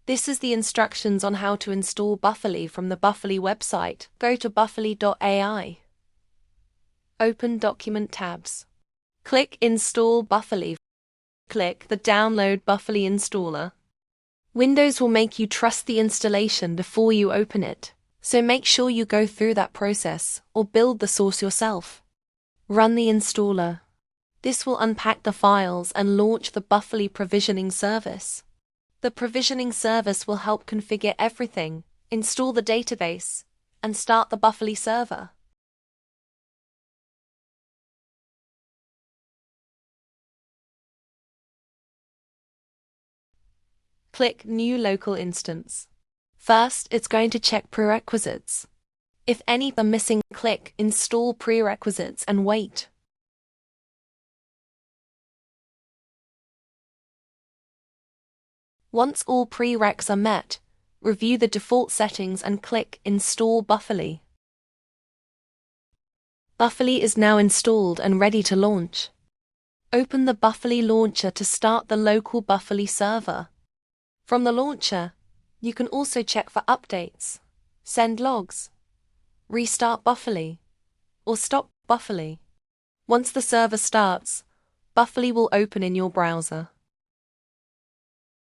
This is the instructions on how to install Buffaly from the Buffaly website. Go to buffaly.ai. Open Document tabs. Click Install Buffaly. Click the Download Buffaly installer. Windows will make you trust the installation before you open it, so make sure you go through that process or build the source yourself. Run the installer. This will unpack the files and launch the Buffaly provisioning service. The provisioning service will help configure everything, install the database, and start the Buffaly server. Click New Local Instance. First, it's going to check prerequisites. If any are missing, click Install Prerequisites and wait. Once all prereqs are met, review the default settings and click Install Buffaly. Buffaly is now installed and ready to launch. Open the Buffaly launcher to start the local Buffaly server. From the launcher, you can also check for updates, send logs, restart Buffaly, or stop Buffaly. Once the server starts, Buffaly will open in your browser.